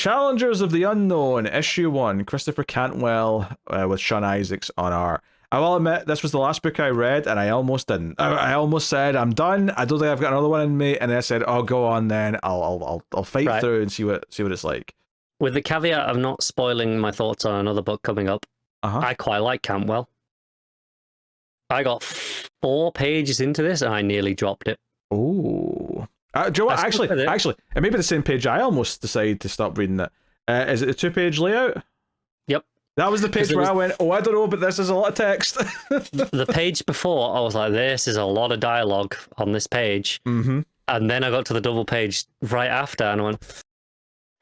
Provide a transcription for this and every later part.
Challengers of the Unknown, issue 1, Christopher Cantwell with Sean Isaacs on art. I will admit, this was the last book I read, and I almost didn't. I almost said, I'm done. I don't think I've got another one in me. And then I said, oh, go on then. I'll fight through and see what it's like. With the caveat of not spoiling my thoughts on another book coming up, I quite like Cantwell. I got 4 pages into this, and I nearly dropped it. Oh. Do you know what? Actually, it may be the same page I almost decided to stop reading it. Is it the 2-page layout? Yep. That was the page where I went, oh, I don't know, but this is a lot of text. The page before, I was like, this is a lot of dialogue on this page. Mm-hmm. And then I got to the double page right after, and I went,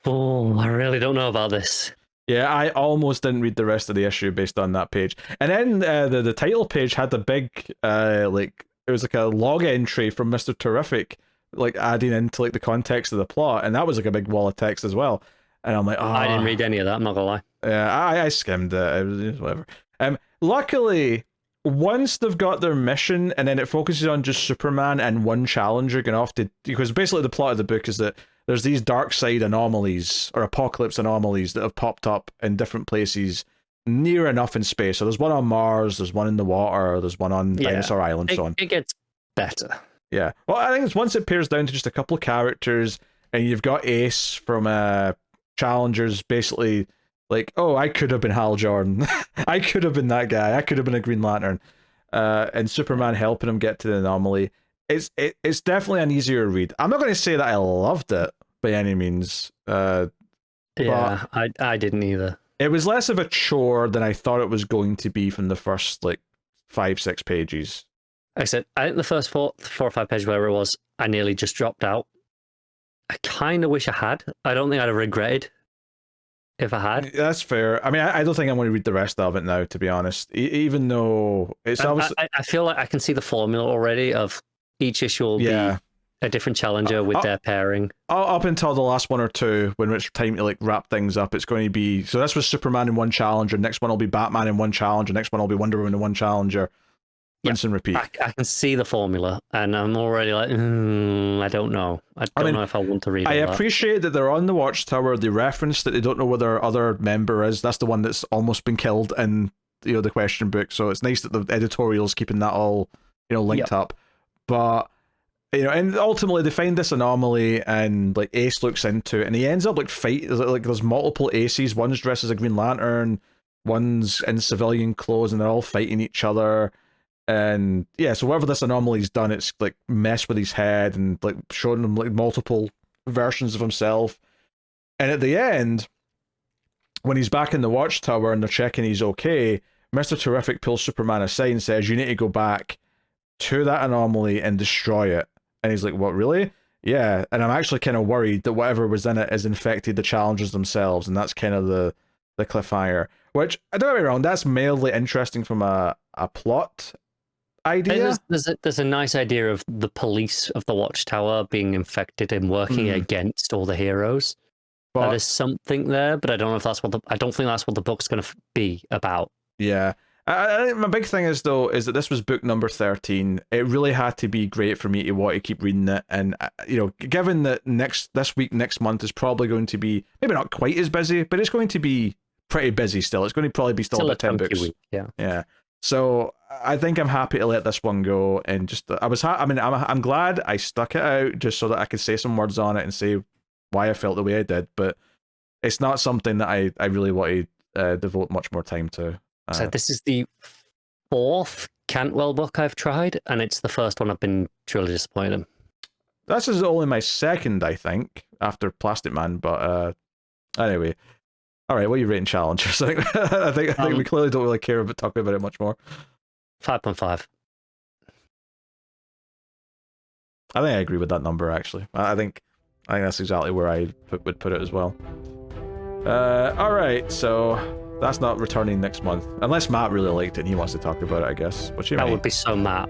oh, I really don't know about this. Yeah, I almost didn't read the rest of the issue based on that page. And then the title page had the big, it was like a log entry from Mr. Terrific, like adding into like the context of the plot, and that was like a big wall of text as well. And I'm like, oh, I didn't read any of that, I'm not gonna lie. Yeah, I skimmed it. It was whatever. Luckily, once they've got their mission, and then it focuses on just Superman and one challenger going off to, because basically the plot of the book is that there's these dark side anomalies or apocalypse anomalies that have popped up in different places near enough in space. So there's one on Mars, there's one in the water, there's one on Dinosaur Island, so on. It gets better. Yeah. Well, I think it's once it pares down to just a couple of characters, and you've got Ace from Challengers basically like, oh, I could have been Hal Jordan. I could have been that guy. I could have been a Green Lantern. And Superman helping him get to the anomaly. It's definitely an easier read. I'm not going to say that I loved it by any means. Yeah, I didn't either. It was less of a chore than I thought it was going to be from the first, 5-6 pages. Like I said, I think the first 4 or 5 pages, wherever it was, I nearly just dropped out. I kind of wish I had. I don't think I'd have regretted if I had. That's fair. I mean, I don't think I'm going to read the rest of it now, to be honest. Even though it's obviously... I feel like I can see the formula already of each issue will be a different challenger with their pairing. Up until the last 1 or 2, when it's time to wrap things up, it's going to be... So this was Superman in one challenger, next one will be Batman in one challenger, next one will be Wonder Woman in one challenger. Rinse and repeat. I can see the formula, and I'm already like, I don't know. I don't know if I want to read it. I appreciate that they're on the Watchtower. They reference that they don't know where their other member is. That's the one that's almost been killed in the question book. So it's nice that the editorial's keeping that all linked up. But and ultimately they find this anomaly, and Ace looks into it, and he ends up fight. There's multiple Aces. One's dressed as a Green Lantern, one's in civilian clothes, and they're all fighting each other. And so whatever this anomaly's done, it's messed with his head and showing him multiple versions of himself. And at the end, when he's back in the Watchtower and they're checking he's okay, Mr. Terrific pulls Superman aside and says, you need to go back to that anomaly and destroy it. And he's like, what, really? Yeah. And I'm actually kind of worried that whatever was in it has infected the challengers themselves, and that's kind of the cliffhanger. Which, don't get me wrong, that's mildly interesting from a plot idea. There's a nice idea of the police of the Watchtower being infected and working against all the heroes. But there's something there, but I don't know if that's I don't think that's what the book's going to be about. Yeah. I think my big thing is that this was book number 13. It really had to be great for me to want to keep reading it, and given that next month is probably going to be maybe not quite as busy, but it's going to be pretty busy still. It's going to probably be still about 10 books. Week, yeah. So I think I'm happy to let this one go, and just I'm glad I stuck it out just so that I could say some words on it and say why I felt the way I did. But it's not something that I really want to devote much more time to. So this is the 4th Cantwell book I've tried, and it's the first one I've been truly disappointed in. This is only my 2nd, I think, after Plastic Man. But anyway. All right, what are you rating Challengers? I think we clearly don't really care about talking about it much more. 5.5. I think I agree with that number, actually. I think that's exactly where I would put it as well. All right, so that's not returning next month, unless Matt really liked it and he wants to talk about it, I guess. That would be so Matt.